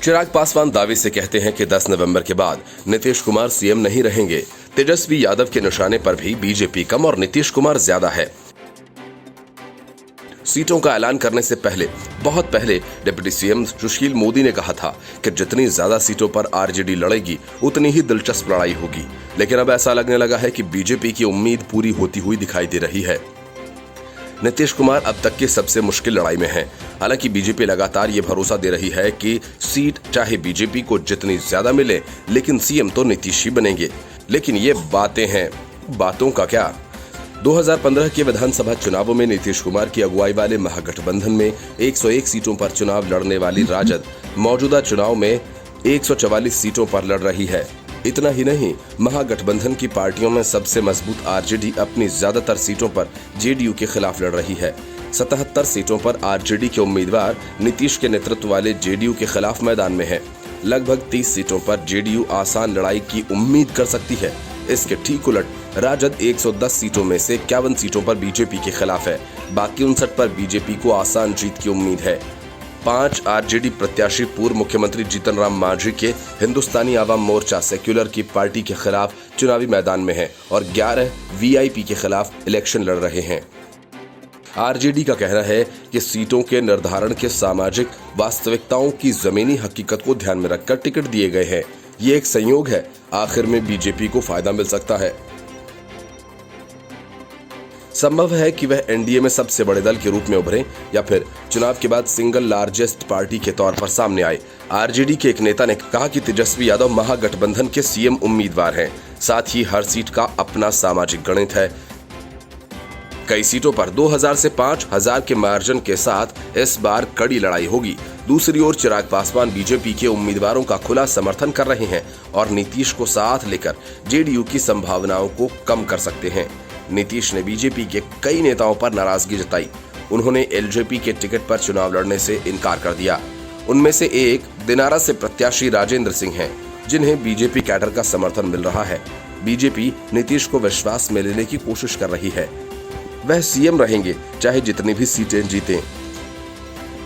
चिराग पासवान दावे से कहते हैं कि 10 नवंबर के बाद नीतीश कुमार सीएम नहीं रहेंगे। तेजस्वी यादव के निशाने पर भी बीजेपी कम और नीतीश कुमार ज्यादा है। सीटों का ऐलान करने से पहले बहुत पहले डिप्टी सीएम सुशील मोदी ने कहा था कि जितनी ज्यादा सीटों पर आरजेडी लड़ेगी उतनी ही दिलचस्प लड़ाई होगी, लेकिन अब ऐसा लगने लगा है कि बीजेपी की उम्मीद पूरी होती हुई दिखाई दे रही है। नीतीश कुमार अब तक की सबसे मुश्किल लड़ाई में हैं। हालांकि बीजेपी लगातार ये भरोसा दे रही है कि सीट चाहे बीजेपी को जितनी ज्यादा मिले, लेकिन सीएम तो नीतीश ही बनेंगे। लेकिन ये बातें हैं, बातों का क्या। 2015 के विधानसभा चुनावों में नीतीश कुमार की अगुवाई वाले महागठबंधन में 101 सीटों पर चुनाव लड़ने वाली राजद मौजूदा चुनाव में 144 सीटों पर लड़ रही है। इतना ही नहीं, महागठबंधन की पार्टियों में सबसे मजबूत आरजेडी अपनी ज्यादातर सीटों पर जेडीयू के खिलाफ लड़ रही है। 77 सीटों पर आरजेडी के उम्मीदवार नीतीश के नेतृत्व वाले जेडीयू के खिलाफ मैदान में है। लगभग 30 सीटों पर जेडीयू आसान लड़ाई की उम्मीद कर सकती है। इसके ठीक उलट राजद 110 सीटों में से 51 सीटों पर बीजेपी के खिलाफ है। बाकी 59 पर बीजेपी को आसान जीत की उम्मीद है। 5 आरजेडी प्रत्याशी पूर्व मुख्यमंत्री जीतन राम मांझी के हिंदुस्तानी आवाम मोर्चा सेक्युलर की पार्टी के खिलाफ चुनावी मैदान में हैं और 11 वीआईपी के खिलाफ इलेक्शन लड़ रहे हैं। आरजेडी का कहना है कि सीटों के निर्धारण के सामाजिक वास्तविकताओं की जमीनी हकीकत को ध्यान में रखकर टिकट दिए गए हैं। ये एक संयोग है, आखिर में बीजेपी को फायदा मिल सकता है। संभव है कि वह एनडीए में सबसे बड़े दल के रूप में उभरे या फिर चुनाव के बाद सिंगल लार्जेस्ट पार्टी के तौर पर सामने आए। आरजेडी के एक नेता ने कहा कि तेजस्वी यादव महागठबंधन के सीएम उम्मीदवार हैं। साथ ही हर सीट का अपना सामाजिक गणित है। कई सीटों पर 2000 से 5000 के मार्जिन के साथ इस बार कड़ी लड़ाई होगी। दूसरी ओर चिराग पासवान बीजेपी के उम्मीदवारों का खुला समर्थन कर रहे हैं और नीतीश को साथ लेकर जेडीयू की संभावनाओं को कम कर सकते हैं। नीतीश ने बीजेपी के कई नेताओं पर नाराजगी जताई। उन्होंने एलजेपी के टिकट पर चुनाव लड़ने से इनकार कर दिया। उनमें से एक दिनारा से प्रत्याशी राजेंद्र सिंह हैं, जिन्हें बीजेपी कैडर का समर्थन मिल रहा है। बीजेपी नीतीश को विश्वास में लेने की कोशिश कर रही है। वह सीएम रहेंगे चाहे जितनी भी सीटें जीतें।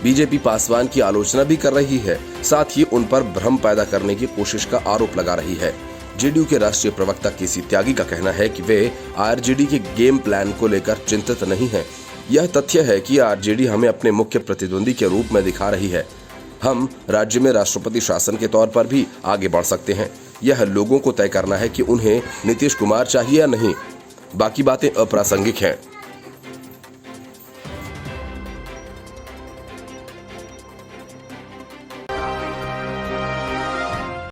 बीजेपी पासवान की आलोचना भी कर रही है, साथ ही उन पर भ्रम पैदा करने की कोशिश का आरोप लगा रही है। जेडीयू के राष्ट्रीय प्रवक्ता केसी त्यागी का कहना है कि वे आरजेडी के गेम प्लान को लेकर चिंतित नहीं हैं। यह तथ्य है कि आरजेडी हमें अपने मुख्य प्रतिद्वंदी के रूप में दिखा रही है। हम राज्य में राष्ट्रपति शासन के तौर पर भी आगे बढ़ सकते हैं। यह लोगों को तय करना है कि उन्हें नीतीश कुमार चाहिए या नहीं। बाकी बातें अप्रासंगिक हैं।